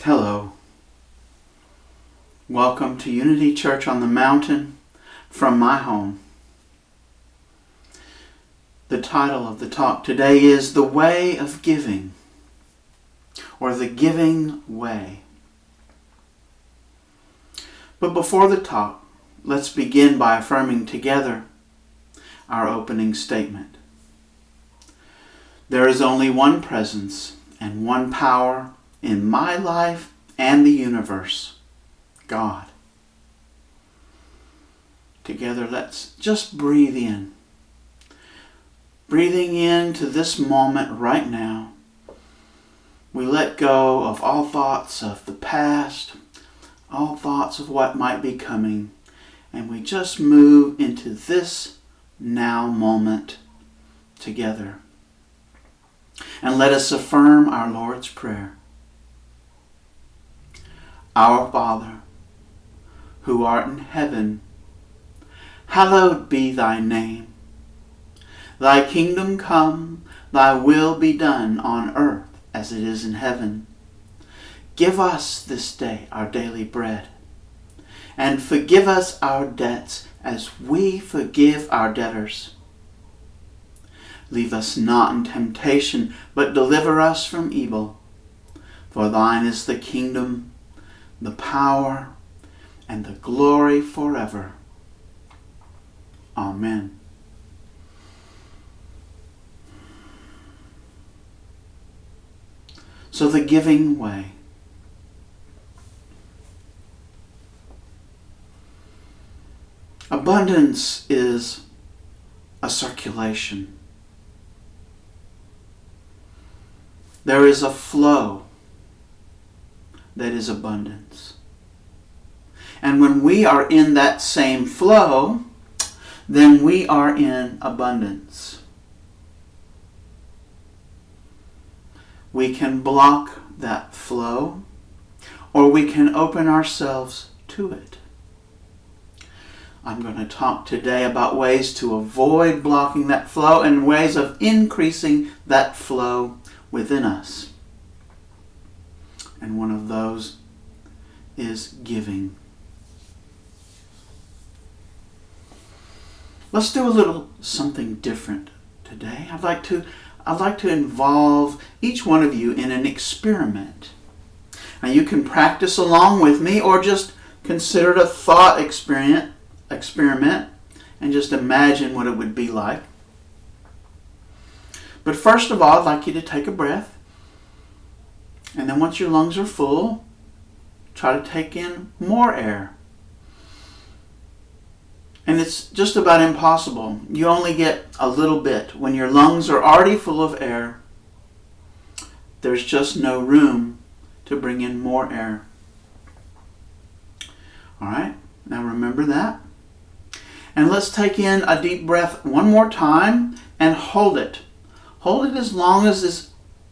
Hello. Welcome to Unity Church on the Mountain from my home. The title of the talk today is The Way of Giving, or The Giving Way. But before the talk, let's begin by affirming together our opening statement. There is only one presence and one power in my life and the universe, God. Together, let's just breathe in. Breathing into this moment right now, we let go of all thoughts of the past, all thoughts of what might be coming, and we just move into this now moment together. And let us affirm our Lord's Prayer. Our Father, who art in heaven, hallowed be thy name. Thy kingdom come, thy will be done on earth as it is in heaven. Give us this day our daily bread, and forgive us our debts as we forgive our debtors. Leave us not in temptation, but deliver us from evil. For thine is the kingdom, the power, and the glory forever. Amen. So the giving way. Abundance is a circulation. There is a flow that is abundance. And when we are in that same flow, then we are in abundance. We can block that flow, or we can open ourselves to it. I'm going to talk today about ways to avoid blocking that flow and ways of increasing that flow within us. And one of those is giving. Let's do a little something different today. I'd like to involve each one of you in an experiment. Now you can practice along with me or just consider it a thought experiment and just imagine what it would be like. But first of all, I'd like you to take a breath. And then once your lungs are full, try to take in more air. And it's just about impossible. You only get a little bit. When your lungs are already full of air, there's just no room to bring in more air. All right, now remember that. And let's take in a deep breath one more time and hold it. Hold it as long as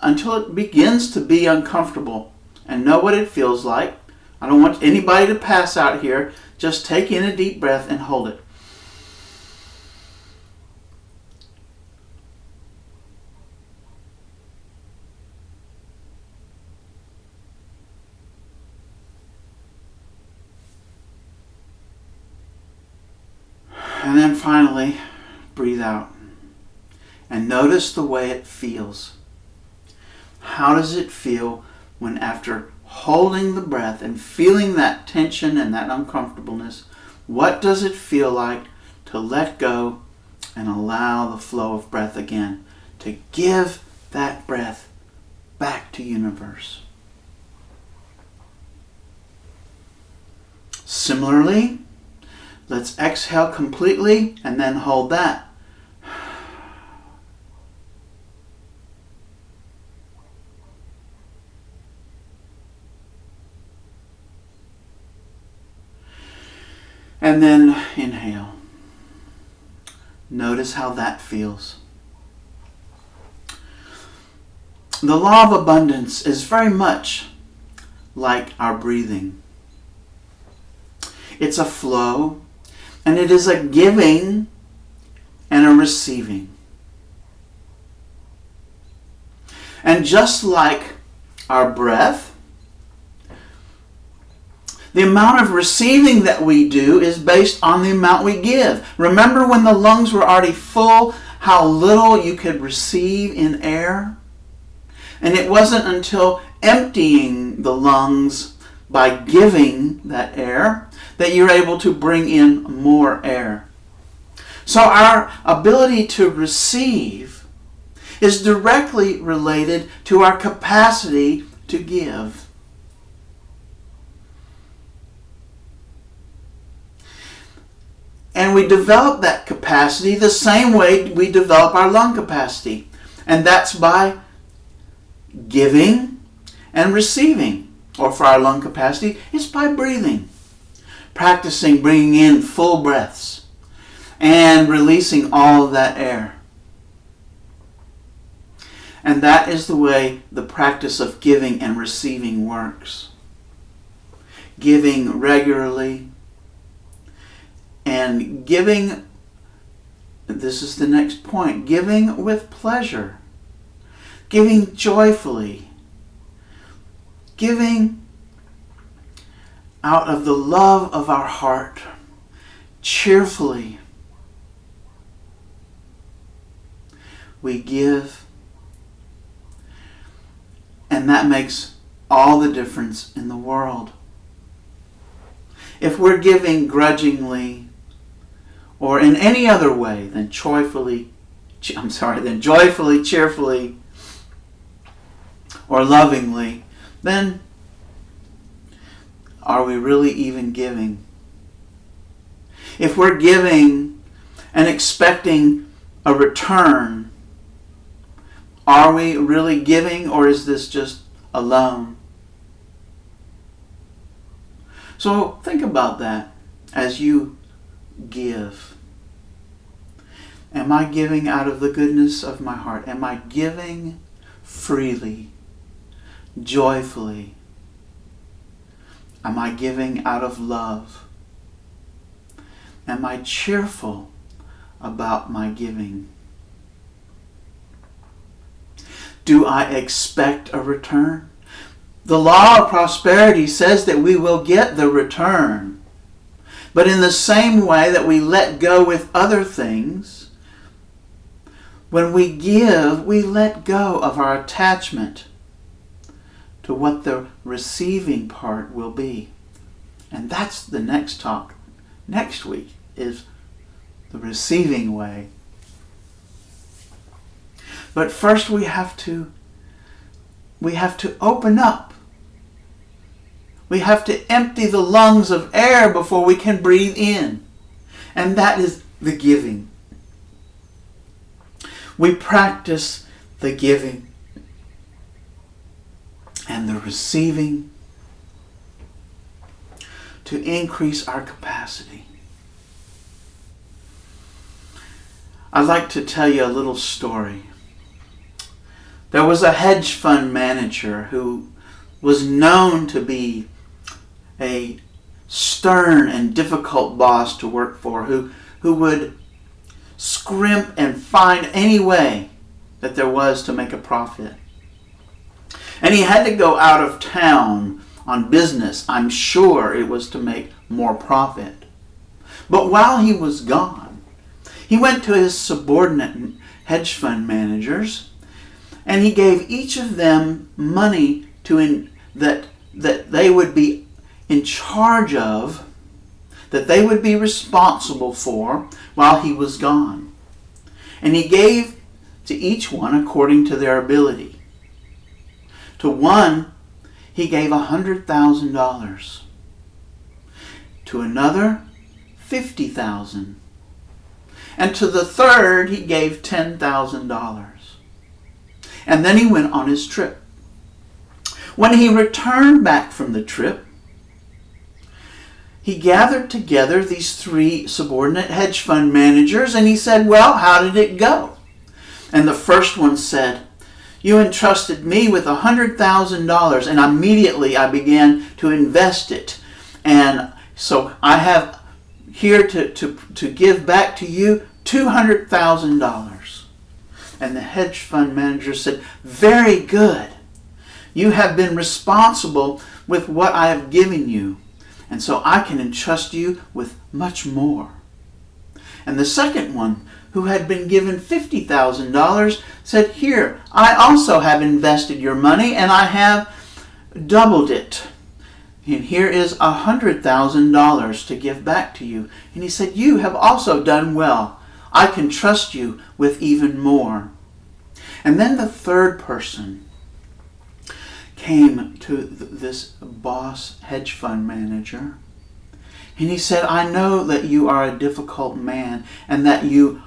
until it begins to be uncomfortable, and know what it feels like. I don't want anybody to pass out here. Just take in a deep breath and hold it. And then finally, breathe out. And notice the way it feels. How does it feel when, after holding the breath and feeling that tension and that uncomfortableness, what does it feel like to let go and allow the flow of breath again, to give that breath back to universe? Similarly, let's exhale completely and then hold that. And then inhale. Notice how that feels. The law of abundance is very much like our breathing. It's a flow, and it is a giving and a receiving. And just like our breath The amount of receiving that we do is based on the amount we give. Remember when the lungs were already full, how little you could receive in air? And it wasn't until emptying the lungs by giving that air that you're able to bring in more air. So our ability to receive is directly related to our capacity to give. And we develop that capacity the same way we develop our lung capacity. And that's by giving and receiving. Or for our lung capacity, it's by breathing. Practicing bringing in full breaths and releasing all of that air. And that is the way the practice of giving and receiving works. Giving regularly. And giving, this is the next point, giving with pleasure, giving joyfully, giving out of the love of our heart, cheerfully. We give, and that makes all the difference in the world. If we're giving grudgingly, or in any other way than joyfully, cheerfully, or lovingly, then are we really even giving? If we're giving and expecting a return, are we really giving, or is this just a loan? So think about that as you give. Am I giving out of the goodness of my heart? Am I giving freely, joyfully? Am I giving out of love? Am I cheerful about my giving? Do I expect a return? The law of prosperity says that we will get the return. But in the same way that we let go with other things, when we give, we let go of our attachment to what the receiving part will be. And that's the next talk. Next week is the receiving way. But first we have to open up. We have to empty the lungs of air before we can breathe in. And that is the giving. We practice the giving and the receiving to increase our capacity. I'd like to tell you a little story. There was a hedge fund manager who was known to be a stern and difficult boss to work for, who would scrimp and find any way that there was to make a profit. And he had to go out of town on business. I'm sure it was to make more profit. But while he was gone, he went to his subordinate hedge fund managers and he gave each of them money that they would be in charge of, that they would be responsible for while he was gone. And he gave to each one according to their ability. To one, he gave $100,000. To another, $50,000. And to the third, he gave $10,000. And then he went on his trip. When he returned back from the trip, he gathered together these three subordinate hedge fund managers and he said, well, how did it go? And the first one said, you entrusted me with $100,000 and immediately I began to invest it. And so I have here to give back to you $200,000. And the hedge fund manager said, very good. You have been responsible with what I have given you. And so I can entrust you with much more. And the second one, who had been given $50,000, said, here, I also have invested your money, and I have doubled it. And here is $100,000 to give back to you. And he said, you have also done well. I can trust you with even more. And then the third person came to this boss hedge fund manager. And he said, I know that you are a difficult man and that you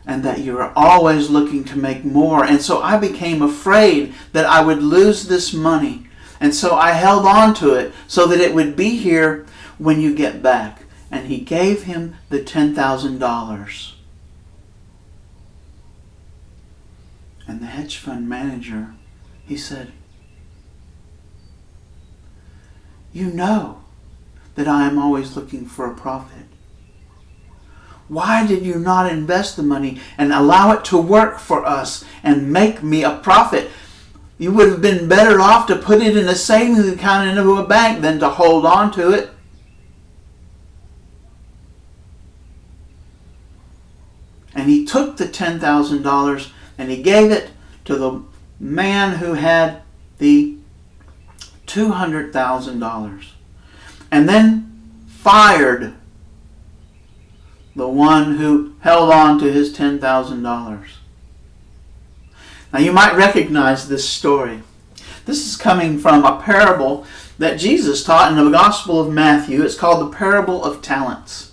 are always looking to make more. And so I became afraid that I would lose this money. And so I held on to it so that it would be here when you get back. And he gave him the $10,000. And the hedge fund manager, he said, you know that I am always looking for a profit. Why did you not invest the money and allow it to work for us and make me a profit? You would have been better off to put it in a savings account into a bank than to hold on to it. And he took the $10,000 and he gave it to the man who had the $200,000. And then fired the one who held on to his $10,000. Now you might recognize this story. This is coming from a parable that Jesus taught in the Gospel of Matthew. It's called the Parable of Talents.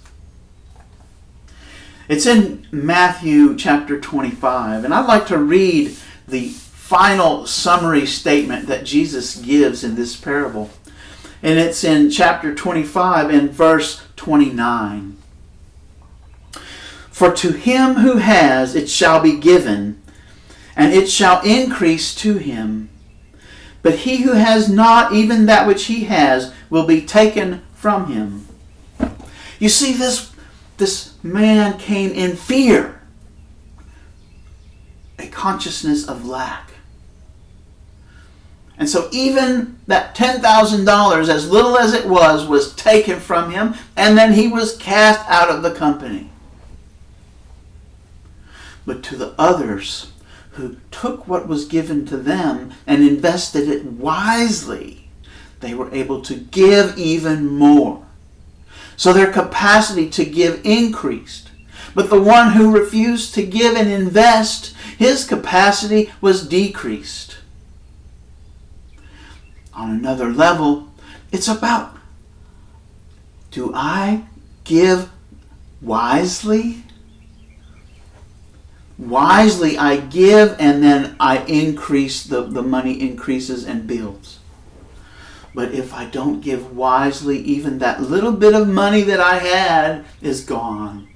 It's in Matthew chapter 25. And I'd like to read the final summary statement that Jesus gives in this parable. And it's in chapter 25 and verse 29. For to him who has, it shall be given, and it shall increase to him. But he who has not, even that which he has, will be taken from him. You see, this man came in fear, a consciousness of lack. And so even that $10,000, as little as it was taken from him, and then he was cast out of the company. But to the others who took what was given to them and invested it wisely, they were able to give even more. So their capacity to give increased. But the one who refused to give and invest, his capacity was decreased. On another level, it's about, do I give wisely? Wisely I give, and then I increase, the money increases and builds. But if I don't give wisely, even that little bit of money that I had is gone.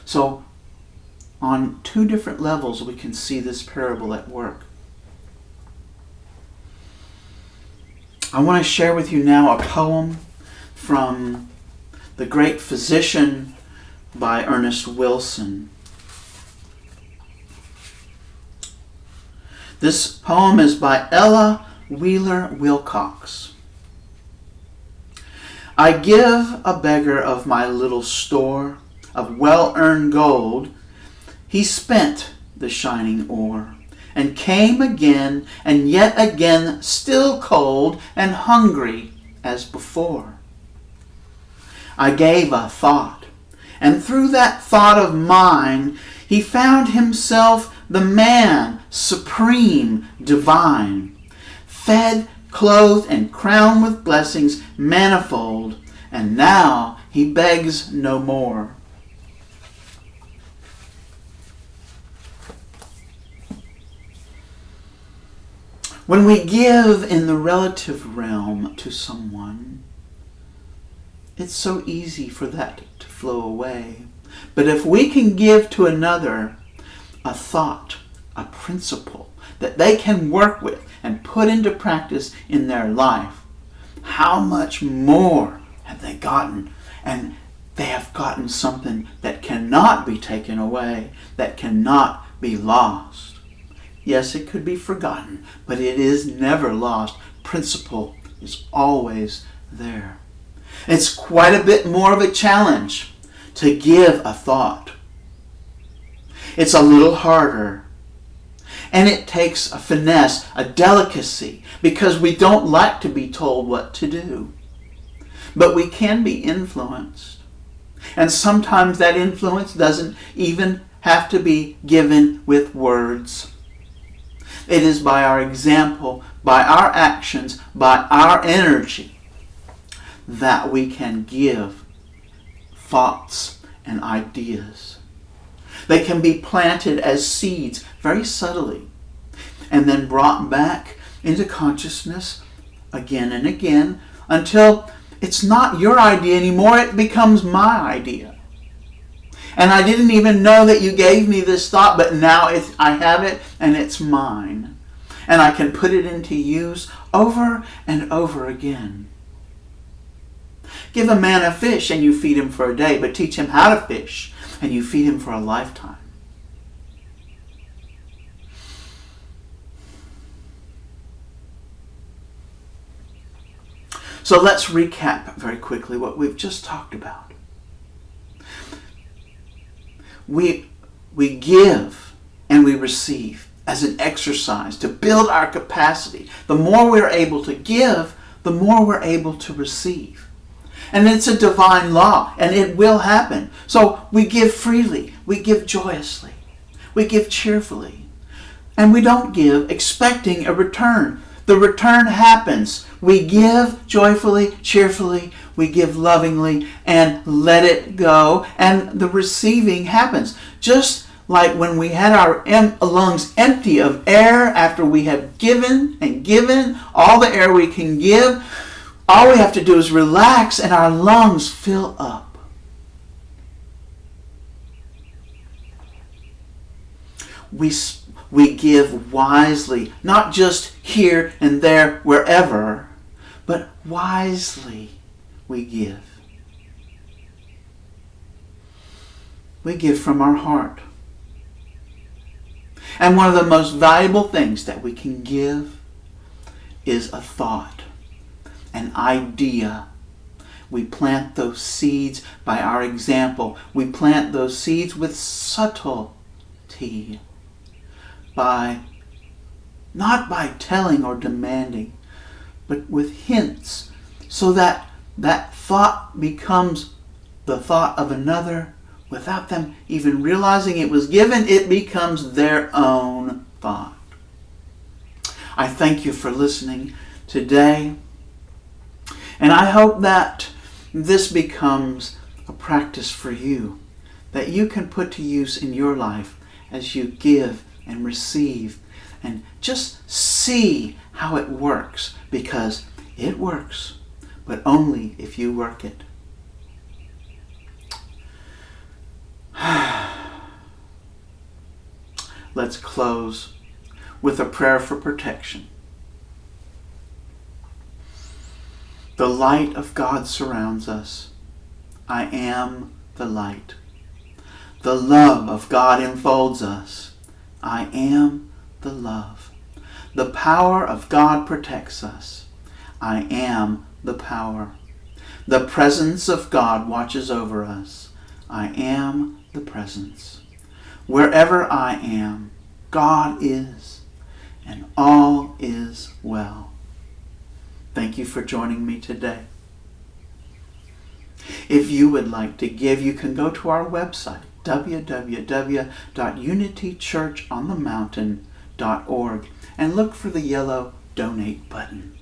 So on two different levels we can see this parable at work. I want to share with you now a poem from The Great Physician by Ernest Wilson. This poem is by Ella Wheeler Wilcox. I give a beggar of my little store of well-earned gold. He spent the shining ore and came again and yet again, still cold and hungry as before. I gave a thought, and through that thought of mine, he found himself the man supreme, divine, fed, clothed, and crowned with blessings manifold, and now he begs no more. When we give in the relative realm to someone, it's so easy for that to flow away. But if we can give to another a thought, a principle that they can work with and put into practice in their life, how much more have they gotten? And they have gotten something that cannot be taken away, that cannot be lost. Yes, it could be forgotten, but it is never lost. Principle is always there. It's quite a bit more of a challenge to give a thought. It's a little harder. And it takes a finesse, a delicacy, because we don't like to be told what to do. But we can be influenced. And sometimes that influence doesn't even have to be given with words. It is by our example, by our actions, by our energy that we can give thoughts and ideas. They can be planted as seeds very subtly and then brought back into consciousness again and again until it's not your idea anymore, it becomes my idea. And I didn't even know that you gave me this thought, but now I have it and it's mine. And I can put it into use over and over again. Give a man a fish and you feed him for a day, but teach him how to fish and you feed him for a lifetime. So let's recap very quickly what we've just talked about. We give and we receive as an exercise to build our capacity. The more we're able to give, the more we're able to receive. And it's a divine law, and it will happen. So we give freely, we give joyously, we give cheerfully, and we don't give expecting a return. The return happens. We give joyfully, cheerfully, we give lovingly, and let it go, and the receiving happens. Just like when we had our lungs empty of air after we have given and given all the air we can give, all we have to do is relax and our lungs fill up. We give wisely, not just here and there, wherever, but wisely we give. We give from our heart. And one of the most valuable things that we can give is a thought, an idea. We plant those seeds by our example. We plant those seeds with subtlety. Not by telling or demanding, but with hints, so that that thought becomes the thought of another without them even realizing it was given. It becomes their own thought. I thank you for listening today, and I hope that this becomes a practice for you that you can put to use in your life as you give and receive, and just see how it works, because it works, but only if you work it. Let's close with a prayer for protection. The light of God surrounds us. I am the light. The love of God enfolds us. I am the love. The power of God protects us. I am the power. The presence of God watches over us. I am the presence. Wherever I am, God is, and all is well. Thank you for joining me today. If you would like to give, you can go to our website, www.unitychurchonthemountain.org, and look for the yellow donate button.